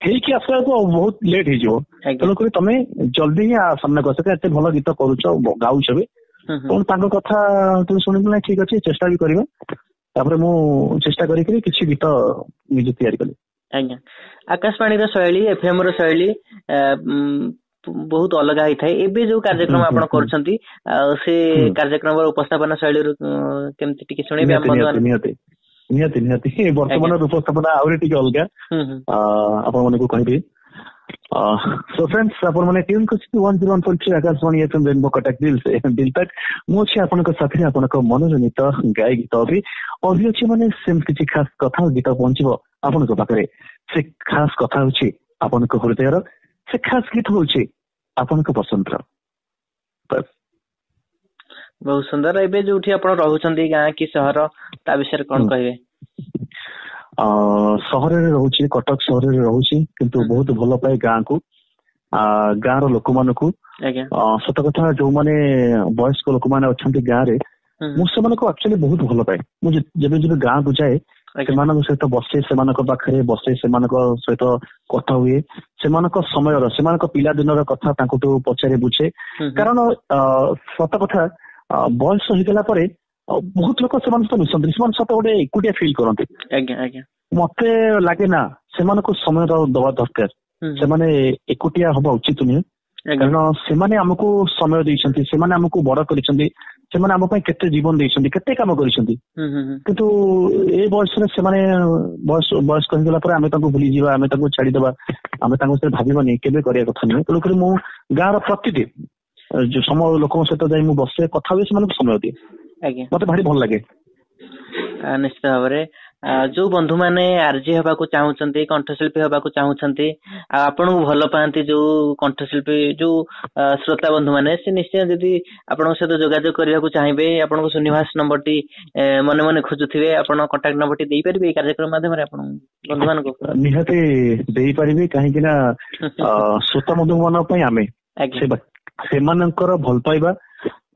ହେଇକି ଆସିଲା ବେଳକୁ ବହୁତ ଲେଟ୍ ହେଇଯିବ। ତେଣୁକରି ତମେ ଜଲ୍ଦି ହିଁ ସାମ୍ନାକୁ ଆସ, ଏତେ ଭଲ ଗୀତ କରୁଛ, ଗାଉଛ ବି। ତେଣୁ ତାଙ୍କ କଥା তুমি ଶୁଣିବୁ ନା, ଠିକ ଅଛି ଚେଷ୍ଟା ବି କରିବା। ତାପରେ ମୁଁ ଚେଷ୍ଟା କରିକି କିଛି ଗୀତ ନିଜେ ତିଆରି କଲି। ଆଜ୍ଞା, ଆକାଶବାଣୀର ଶୈଳୀ, ଏଫଏମ ର ଶୈଳୀ ବହୁତ ଅଲଗା ହେଇଥାଏ। ଏବେ ଯୋଉ କାର୍ଯ୍ୟକ୍ରମ ଆପଣ କରୁଛନ୍ତି ଆଉ ସେ କାର୍ଯ୍ୟକ୍ରମର ଉପସ୍ଥାପନା ଶୈଳୀରୁ କେମିତି ଟିକେ ଶୁଣିବେ? ନିହାତି ବର୍ତ୍ତମାନ ଉପସ୍ଥାପନା ଆହୁରି ଟିକେ ଅଲଗା ଆପଣ ମାନଙ୍କୁ କହିବି। So friends, ଆପଣ ମାନେ ଟ୍ୟୁନ୍ କରିଛନ୍ତି 101.3 ଆକାଶବାଣୀ ଏଫଏମ ରେନବୋ କଟକ ଦିଲ୍ ତକ। ମୁଁ ଅଛି ଆପଣଙ୍କ ସାଥିରେ, ଆପଣଙ୍କ ମନୋରଞ୍ଜିତ ଗାଈ ଗୀତ ଅଛି ମାନେ ସେମିତି କିଛି ଖାସ କଥା ଗୀତ ପହଞ୍ଚିବ ଆପଣଙ୍କ ପାଖରେ। ସେ ଖାସ କଥା ହଉଛି ଆପଣଙ୍କ ହୃଦୟର, ସେ ଖାସ ଗୀତ ହଉଛି ଆପଣଙ୍କ ପସନ୍ଦର। ବହୁତ ସୁନ୍ଦର। ଏବେ ଯୋଉଠି ଆପଣ ରହୁଛନ୍ତି, ଗାଁ କି ସହର, ତା ବିଷୟରେ କଣ କହିବେ? ସହରରେ ରହୁଛି, କଟକ ସହରରେ ରହୁଛି, କିନ୍ତୁ ବହୁତ ଭଲ ପାଏ ଗାଁକୁ, ଗାଁର ଲୋକମାନଙ୍କୁ। ସତ କଥା, ଯୋଉମାନେ ବୟସ୍କ ଲୋକମାନେ ଅଛନ୍ତି ଗାଁରେ, ମୁଁ ସେମାନଙ୍କୁ ଆକ୍ଚୁଆଲି ବହୁତ ଭଲ ପାଏ। ମୁଁ ଯେବେ ଯେବେ ଗାଁକୁ ଯାଏ ସେମାନଙ୍କ ସହିତ ବସେ, ସେମାନଙ୍କ ପାଖରେ ବସେ, ସେମାନଙ୍କ ସହିତ କଥା ହୁଏ, ସେମାନଙ୍କ ସମୟର, ସେମାନଙ୍କ ପିଲାଦିନର କଥା ତାଙ୍କଠୁ ପଚାରି ବୁଝେ। କାରଣ ସତ କଥା ବୟସ ହେଇଗଲା ପରେ ବହୁତ ଲୋକ ସେମାନଙ୍କ ସହିତ ମିଶନ୍ତି, ସେମାନେ ସତ ଗୋଟେ ଏକୁଟିଆ ଫିଲ୍ କରନ୍ତି। ମତେ ଲାଗେ ନା, ସେମାନଙ୍କୁ ସମୟ ଦବା ଦରକାର। ସେମାନେ ଏକୁଟିଆ ହବା ଉଚିତ ନୁହେଁ, କାରଣ ସେମାନେ ଆମକୁ ସମୟ ଦେଇଛନ୍ତି, ସେମାନେ ଆମକୁ ବଡ କରିଛନ୍ତି, ସେମାନେ ଆମ ପାଇଁ କେତେ ଜୀବନ ଦେଇଛନ୍ତି, କେତେ କାମ କରିଛନ୍ତି। କିନ୍ତୁ ଏ ବୟସରେ ସେମାନେ ବୟସ୍କ ହେଇଗଲା ପରେ ଆମେ ତାଙ୍କୁ ଭୁଲିଯିବା, ଆମେ ତାଙ୍କୁ ଛାଡିଦବା, ଆମେ ତାଙ୍କ ସହିତ ଭାବିବାନି, କେବେ କରିବା କଥା ନୁହେଁ। ତେଣୁକରି ମୁଁ ଗାଁର ପ୍ରତିଟି ଯୋଉ ଲୋକଙ୍କ ସହିତ ଯାଇ ମୁଁ ବସେ, କଥା ହୁଏ, ସେମାନଙ୍କୁ ସମୟ ଦିଏ, ମତେ ଭାରି ଭଲ ଲାଗେ। ନିଶ୍ଚିତ ଭାବରେ ଯୋଉ ବନ୍ଧୁ ମାନେ ଆର୍ଜି ହେବାକୁ ଚାହୁଁଛନ୍ତି, କଣ୍ଠଶିଳ୍ପୀ ହେବାକୁ ଚାହୁଁଛନ୍ତି, ଆଉ ଆପଣଙ୍କୁ ଭଲ ପାଆନ୍ତି ଯୋଉ କଣ୍ଠଶିଳ୍ପୀ, ଯୋଉ ଶ୍ରୋତା ବନ୍ଧୁ ମାନେ, ସେ ନିଶ୍ଚୟ ଯଦି ଆପଣଙ୍କ ସହିତ ଯୋଗାଯୋଗ କରିବାକୁ ଚାହିଁବେ, ଆପଣଙ୍କ ସୁନିବାସ ନମ୍ବରଟି ମନେ ମନେ ଖୋଜୁଥିବେ, ଆପଣ କଣ୍ଟାକ୍ଟ ନମ୍ବରଟି ଦେଇପାରିବେ ଏଇ କାର୍ଯ୍ୟକ୍ରମ ମାଧ୍ୟମରେ ଆପଣ ବନ୍ଧୁ ମାନଙ୍କୁ? ନିହାତି ଦେଇପାରିବି, କାହିଁକି ନା ଶ୍ରୋତା ବନ୍ଧୁ ମାନଙ୍କ ପାଇଁ ଆମେ ସେମାନଙ୍କର ଭଲ ପାଇବା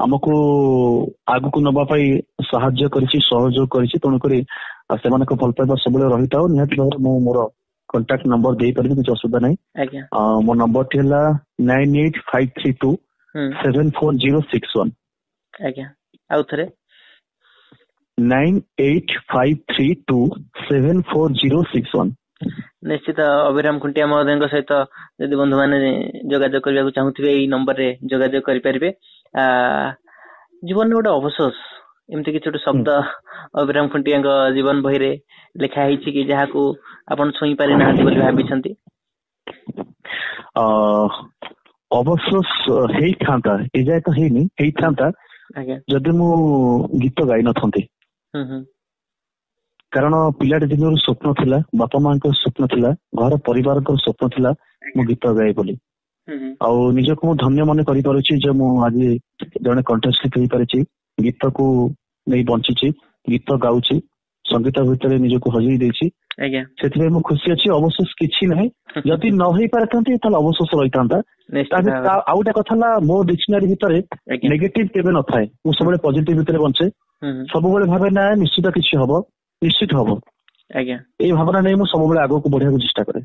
ଆମକୁ ଆଗକୁ ନବା ପାଇଁ ସାହାଯ୍ୟ କରିଛି, ସହଯୋଗ କରିଛି। ତେଣୁକରି ସେମାନଙ୍କ ଭଲ ପାଇବା ସବୁବେଳେ ରହିଥାଉ। ନିହାତି ଭାବରେ ମୁଁ ମୋର କଣ୍ଟାକ୍ଟ ନମ୍ବର ଦେଇପାରିବି, କିଛି ଅସୁବିଧା ନାହିଁ। ମୋ ନମ୍ବରଟି ହେଲା 9853274061। ଆଉ ଥରେ 9853274061। ନିଶ୍ଚିତ ଅଭିରାମ ଖୁଣ୍ଟିଆ ମହୋଦୟଙ୍କ ସହିତ ଯଦି ବନ୍ଧୁମାନେ ଯୋଗାଯୋଗ କରିବାକୁ ଚାହୁଁଥିବେ ଏଇ ନମ୍ବରରେ ଯୋଗାଯୋଗ କରିପାରିବେ। ଜୀବନରେ ଗୋଟେ ଅବସୋସ ଏମିତି କିଛି ଗୋଟେ ଶବ୍ଦ ଅଭିରାମ ଖୁଣ୍ଟିଆଙ୍କ ଜୀବନ ବହିରେ ଲେଖା ହେଇଛି କି ଯାହାକୁ ଆପଣ ଛୁଇଁ ପାରିନାହାନ୍ତି ବୋଲି ଭାବିଛନ୍ତି? ଅବସୋସ ହେଇଥାନ୍ତା, ଏଯାଏ ତ ହେଇନି, ହେଇଥାନ୍ତା ଯଦି ମୁଁ ଗୀତ ଗାଇ ନଥାନ୍ତି। କାରଣ ପିଲାଟି ଦିନରୁ ସ୍ୱପ୍ନ ଥିଲା, ବାପା ମାଙ୍କର ସ୍ୱପ୍ନ ଥିଲା, ଘର ପରିବାରଙ୍କର ସ୍ୱପ୍ନ ଥିଲା ମୁଁ ଗୀତ ଗାଏ ବୋଲି। ଆଉ ନିଜକୁ ମୁଁ ଧନ୍ୟ ମନେ କରିପାରୁଛି ଯେ ମୁଁ ଆଜି ଜଣେ କଣ୍ଟେଷ୍ଟେଣ୍ଟ ହେଇପାରିଛି, ଗୀତକୁ ନେଇ ବଞ୍ଚିଛି, ଗୀତ ଗାଉଛି, ସଙ୍ଗୀତ ଭିତରେ ନିଜକୁ ହଜେଇ ଦେଇଛି। ସେଥିପାଇଁ ମୁଁ ଖୁସି ଅଛି। ଅବଶୋଷ କିଛି ନାହିଁ। ଯଦି ନ ହେଇ ପାରିଥାନ୍ତି ତାହେଲେ ଅବଶୋଷ ରହିଥାନ୍ତା। ଆଉ ଗୋଟେ କଥା ହେଲା, ମୋ ଡିକ୍ସନାରୀ ଭିତରେ ନେଗେଟିଭ କେବେ ନଥାଏ। ମୁଁ ସବୁବେଳେ ପଜିଟିଭ ଭିତରେ ବଞ୍ଚେ। ସବୁବେଳେ ଭାବେ ନା ନିଶ୍ଚିତ କିଛି ହବ, ନିଶ୍ଚିତ ହବ। ଏଇ ଭାବନା ନେଇ ମୁଁ ସବୁବେଳେ ଆଗକୁ ବଢିବାକୁ ଚେଷ୍ଟା କରେ।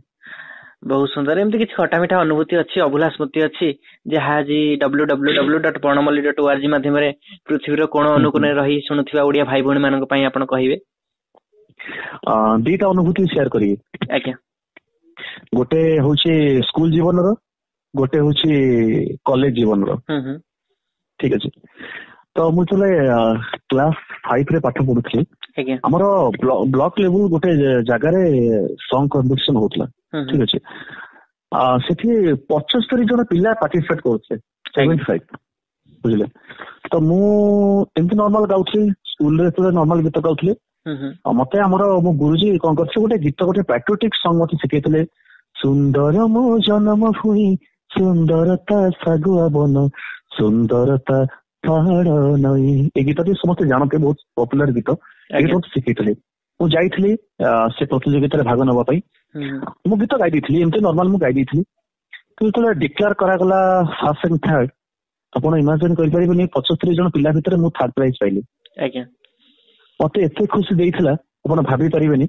ବହୁତ ସୁନ୍ଦର। ଏମିତି କିଛି ଖଟା ମିଠା ଅନୁଭୂତି ଅଛି, ଅଭୁଲା ସ୍ମୃତି ଅଛି ଯାହା ଆଜି www.banamali.org ମାଧ୍ୟମରେ ପୃଥିବୀର କୋଣ ଅନୁକୋଣରେ ରହି ଶୁଣୁଥିବା ଓଡିଆ ଭାଇ ଭଉଣୀ ମାନଙ୍କ ପାଇଁ ଆପଣ କହିବେ? ଦିଟା ଅନୁଭୂତି ସେୟାର କରିବି। ଗୋଟେ ହଉଛି ସ୍କୁଲ ଜୀବନର, ଗୋଟେ ହଉଛି କଲେଜ ଜୀବନର। ଠିକ ଅଛି। ତ ମୁଁ ଯେତେବେଳେ କ୍ଲାସ 5 ରେ ପାଠ ପଢୁଥିଲି, ଆମର ବ୍ଲକ ଲେବୁଲ ଗୋଟେ ଜାଗାରେ ସଙ୍ଗ କମ୍ପିଟିସନ ହଉଥିଲା। ଠିକ ଅଛି। ସେଠି 75 ଜଣ ପିଲା ପାର୍ଟିସିପେଟ କରୁଥିଲେ, 75, ବୁଝିଲେ। ତ ମୁଁ ଏମିତି ନର୍ମାଲ ଗାଉଥିଲି, ସ୍କୁଲରେ ଯେତେବେଳେ ନର୍ମାଲ ଗୀତ ଗାଉଥିଲି, ମତେ ଆମର ମୋ ଗୁରୁଜୀ କଣ କରିଥିଲେ, ଗୋଟେ ଗୀତ, ଗୋଟେ ପାଟ୍ରିଅଟିକ ସଙ୍ଗ ମତେ ଶିଖେଇଥିଲେ। ସୁନ୍ଦର ମୋ ଜନ୍ମ ଭୂଇଁ, ସୁନ୍ଦରତା ଶାଗୁଆ ବନ, ସୁନ୍ଦରତା ପାହାଡ ନଈ। ଏଇ ଗୀତଟି ସମସ୍ତେ ଜାଣନ୍ତି, ବହୁତ ପପୁଲାର ଗୀତ। ଏଇ ଗୀତ ଶିଖେଇଥିଲେ। ମୁଁ ଯାଇଥିଲି ସେ ପ୍ରତିଯୋଗିତାରେ ଭାଗ ନେବା ପାଇଁ। ମୁଁ ଗୀତ ଗାଇ ଦେଇଥିଲି, ଏମିତି ନର୍ମାଲ ମୁଁ ଗାଇ ଦେଇଥିଲି। ଯେତେବେଳେ ଡିକ୍ଲେୟାର କରାଗଲା ଫାର୍ଷ୍ଟ ସେକେଣ୍ଡ ଥାର୍ଡ, ଆପଣ ଇମାଜିନ କରିପାରିବେନି, 75 ଜଣ ପିଲା ଭିତରେ ମୁଁ ଥାର୍ଡ ପ୍ରାଇଜ ପାଇଲି। ମତେ ଏତେ ଖୁସି ଦେଇଥିଲା ଆପଣ ଭାବି ପାରିବେନି।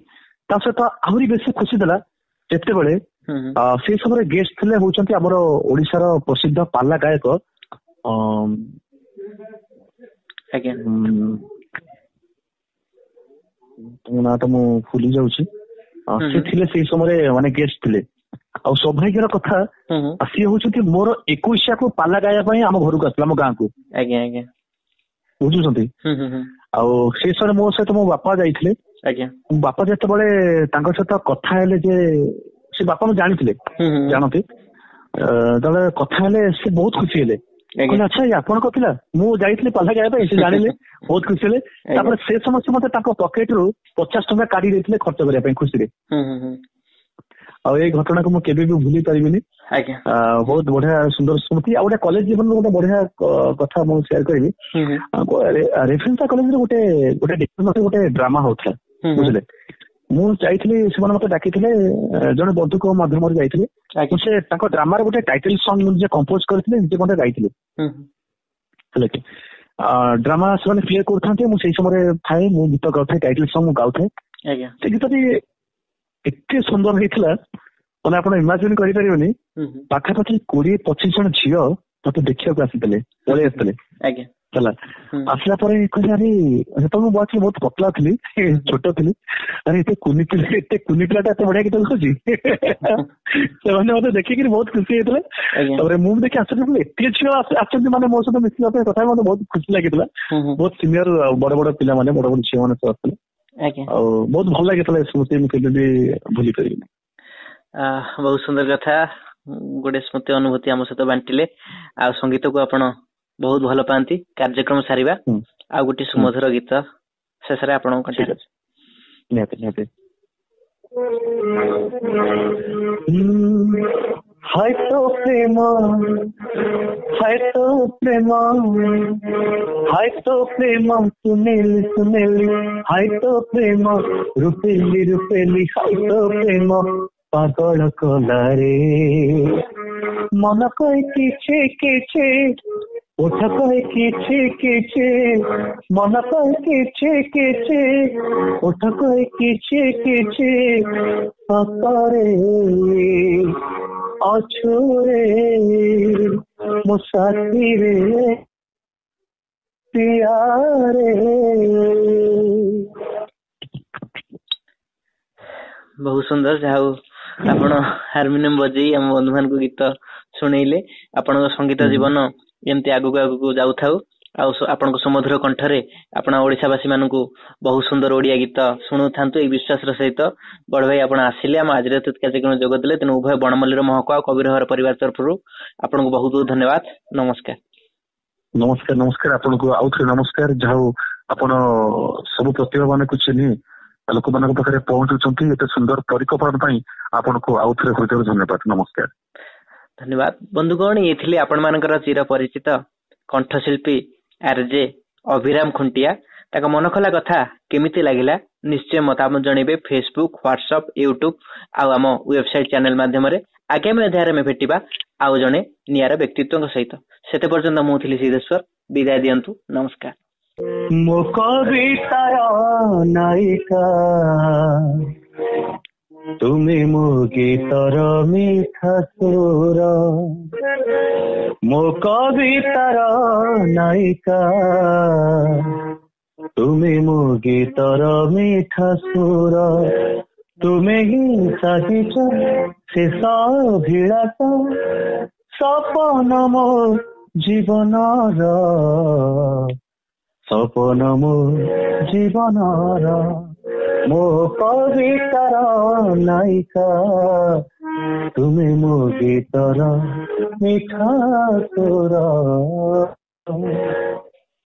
ତା ସହିତ ଆହୁରି ବେଶୀ ଖୁସି ଦେଲା ଯେତେବେଳେ ସେଇ ସମୟରେ ଗେଷ୍ଟ ଥିଲେ ହଉଛନ୍ତି ଆମର ଓଡିଶାର ପ୍ରସିଦ୍ଧ ପାଲା ଗାୟକ ନାଁଟା ମୁଁ ଭୁଲି ଯାଉଛି। ସେ ଥିଲେ ସେଇ ସମୟରେ, ମାନେ ଗେଷ୍ଟ ଥିଲେ। ଆଉ ସୌଭାଗ୍ୟର କଥା, ସିଏ ହଉଛନ୍ତି ମୋର 21କୁ ପାଲା ଗାଇବା ପାଇଁ ଆମ ଘରକୁ ଆସିଥିଲା, ଆମ ଗାଁକୁ। ବୁଝୁଛନ୍ତି। ଆଉ ସେଇ ସମୟରେ ମୋ ସହିତ ମୋ ବାପା ଯାଇଥିଲେ। ବାପା ଯେତେବେଳେ ତାଙ୍କ ସହିତ କଥା ହେଲେ, ଯେ ସେ ବାପା ମୁଁ ଜାଣିଥିଲେ, ଜାଣନ୍ତି, ଯେତେବେଳେ କଥା ହେଲେ ସେ ବହୁତ ଖୁସି ହେଲେ। କହିଲେ ଆଚ୍ଛା ଆପଣଙ୍କ ପିଲା, ମୁଁ ଯାଇଥିଲି ପାଲା ଗାଇବା ପାଇଁ, ସେ ଜାଣିଲେ, ବହୁତ ଖୁସି ହେଲେ। ତାପରେ ସେ ସମସ୍ତେ ମତେ ତାଙ୍କ ପକେଟରୁ 50 ଟଙ୍କା କାଢି ଦେଇଥିଲେ ଖର୍ଚ୍ଚ କରିବା ପାଇଁ, ଖୁସିରେ। ଆଉ ଏଇ ଘଟଣାକୁ ମୁଁ କେବେ ବି ଭୁଲି ପାରିବିନି। ବହୁତ ବଢିଆ ସୁନ୍ଦର ସ୍ମୃତି। ଆଉ ଗୋଟେ କଲେଜ ଜୀବନରେ ଗୋଟେ ବଢିଆ କଥା ମୁଁ ସେୟାର କରିବି। ରେଭେନ୍ସା କଲେଜରେ ଗୋଟେ ଡ୍ରାମା ହଉଥିଲା, ବୁଝିଲେ। ମୁଁ ଯାଇଥିଲି, ସେମାନେ ମତେ ଡାକିଥିଲେ, ଜଣେ ବନ୍ଧୁଙ୍କ ମାଧ୍ୟମରେ ଯାଇଥିଲି। ସେ ତାଙ୍କ ଡ୍ରାମାରେ ଗୋଟେ ଟାଇଟଲ ସଙ୍ଗ ନିଜେ କମ୍ପୋଜ କରିଥିଲେ, ନିଜେ ମଧ୍ୟ ଗାଇଥିଲେ। ହେଲା କି ଡ୍ରାମା ସେମାନେ ପ୍ଲେ କରୁଥାନ୍ତି, ମୁଁ ସେଇ ସମୟରେ ଥାଏ, ମୁଁ ଗୀତ ଗାଉଥାଏ, ଟାଇଟଲ ସଙ୍ଗ ମୁଁ ଗାଉଥାଏ। ସେ ଗୀତଟି ଏତେ ସୁନ୍ଦର ହେଇଥିଲା, ମାନେ ଆପଣ ଇମାଜିନ କରିପାରିବେନି। ପାଖାପାଖି 20-25 ଜଣ ଝିଅ ମତେ ଦେଖିବାକୁ ଆସିଥିଲେ, ପଳେଇ ଆସିଥିଲେ। ହେଲା, ଆସିଲା ପରେ କହିଲେ, ଆରେ ସେତେବେଳେ ମୁଁ ବହୁତ ପତଳା ଥିଲି, ଛୋଟ ଥିଲି, ଆରେ ଏତେ କୁନି ପିଲାଟା ଏତେ ବଢିଆ ଗୀତ ଗାଉଛି। ସେମାନେ ମତେ ଦେଖିକିରି ବହୁତ ଖୁସି ହେଇଥିଲେ। ତାପରେ ମୁଁ ଦେଖି ଆଶ୍ଚର୍ଯ୍ୟ, ଏତେ ଝିଅ ଆସିଛନ୍ତି ମାନେ ମୋ ସହିତ ମିଶିବା ପାଇଁ, କଥା ମତେ ବହୁତ ଖୁସି ଲାଗିଥିଲା। ବହୁତ ସିନିୟର ବଡ ବଡ ପିଲାମାନେ, ବଡ ବଡ ଝିଅ ମାନେ ସବୁ ଆସିଥିଲେ। ଆଉ ବହୁତ ଭଲ ଲାଗିଥିଲା ଏ ସ୍ମୃତି, ମୁଁ କେବେ ବି ଭୁଲି ପାରିବିନି। ବହୁତ ସୁନ୍ଦର କଥା, ଗୋଟେ ସ୍ମୃତି ଅନୁଭୂତି ଆମ ସହିତ ବାଣ୍ଟିଲେ। ଆଉ ସଙ୍ଗୀତକୁ ଆପଣ ବହୁତ ଭଲ ପାଆନ୍ତି। କାର୍ଯ୍ୟକ୍ରମ ସାରିବା, ଆଉ ଗୋଟେ ସୁମଧୁର ଗୀତ ଶେଷରେ ଆପଣଙ୍କ ଠିକ ଅଛି। ନିହାତି ନିହାତି। ହାୟ ତ ପ୍ରେମ, ହାୟ ତ ପ୍ରେମ, ହାୟ ତ ପ୍ରେମ, ସୁନେଲି ସୁନେଲି, ହାୟ ତ ପ୍ରେମ, ରୂପେଲି ରୂପେଲି, ହାୟ ତ ପ୍ରେମ ପାଗଳ କଲାରେ। ମନ କହେ କିଛି କିଛି, ওঠ কয় কিছু কিছু, মন কয় কিছু কিছু, ওঠ কয় কিছু কিছু, সতরে অছুরে ମୋ ସାଥିରେ ପିଆରେ। ବହୁତ ସୁନ୍ଦର। ଯାହା ହଉ ଆପଣ ହାରମୋନିୟମ ବଜେଇ ଆମ ବନ୍ଧୁ ମାନଙ୍କୁ ଗୀତ ଶୁଣେଇଲେ। ଆପଣଙ୍କ ସଙ୍ଗୀତ ଜୀବନ ଏମିତି ଆଗକୁ ଆଗକୁ ଯାଉଥାଉ। ଆଉ ଆପଣଙ୍କ ସୁମଧୁର କଣ୍ଠରେ ଆପଣ ଓଡିଶାବାସୀ ମାନଙ୍କୁ ବହୁତ ସୁନ୍ଦର ଓଡିଆ ଗୀତ ଶୁଣୁଥାନ୍ତୁ ଏଇ ବିଶ୍ୱାସର ସହିତ। ବଡ ଭାଇ ଆପଣ ଆସିଲେ ଆମ ଆଜିର କାର୍ଯ୍ୟକ୍ରମ ଯୋଗ ଦେଲେ, ତେଣୁ ଉଭୟ ବଣମଲ୍ଲିର ମହକ ଆଉ କବିରହର ପରିବାର ତରଫରୁ ଆପଣଙ୍କୁ ବହୁତ ବହୁତ ଧନ୍ୟବାଦ। ନମସ୍କାର। ନମସ୍କାର ନମସ୍କାର ଆପଣଙ୍କୁ ଆଉ ଥରେ ନମସ୍କାର। ଯାହା ହଉ ଆପଣ ସବୁ ପ୍ରତିଭା ମାନଙ୍କୁ ଚିହ୍ନି ଲୋକମାନଙ୍କ ପାଖରେ ପହଞ୍ଚୁଛନ୍ତି ଏତେ ସୁନ୍ଦର ପରିକଳ୍ପନା ପାଇଁ ଆପଣଙ୍କୁ ଆଉ ଥରେ ହୃଦୟରୁ ଧନ୍ୟବାଦ। ନମସ୍କାର। ଧନ୍ୟବାଦ। ବନ୍ଧୁଗଣ, ଇଏ ଥିଲେ ଆପଣ ମାନଙ୍କର ଚିର ପରିଚିତ କଣ୍ଠଶିଳ୍ପୀ ଆର୍ଜେ ଅଭିରାମ ଖୁଣ୍ଟିଆ। ତାଙ୍କ ମନଖୋଲା କଥା କେମିତି ଲାଗିଲା ନିଶ୍ଚୟ ମତାମତ ଜଣେଇବେ ଫେସବୁକ୍, ହ୍ୱାଟ୍ସଆପ୍, ୟୁଟ୍ୟୁବ ଆଉ ଆମ ୱେବସାଇଟ ଚ୍ୟାନେଲ ମାଧ୍ୟମରେ। ଆଗାମୀ ଅଧ୍ୟାୟରେ ଆମେ ଭେଟିବା ଆଉ ଜଣେ ନିଆରା ବ୍ୟକ୍ତିତ୍ୱଙ୍କ ସହିତ। ସେତେ ପର୍ଯ୍ୟନ୍ତ ମୁଁ ଥିଲି ସିଦ୍ଧେଶ୍ୱର। ବିଦାୟ ଦିଅନ୍ତୁ। ନମସ୍କାର। ମୋ କବିତାର ନାୟିକା ତୁମେ ମୋ ଗୀତର ମିଠା ସୁର, ମୋ କବିତାର ନାୟିକା ତୁମେ ମୋ ଗୀତର ମିଠା ସୁର, ତୁମେ ହିଁ ସାଜିଛ ଶେଷ ଅଭିଳାଷ ସପନ ମୋ ଜୀବନର, ସପନ ମୋ ଜୀବନର, ମୋ କବିତାର ନାୟିକା ତୁମେ ମୋ ଗୀତର ମିଠା ସୁର।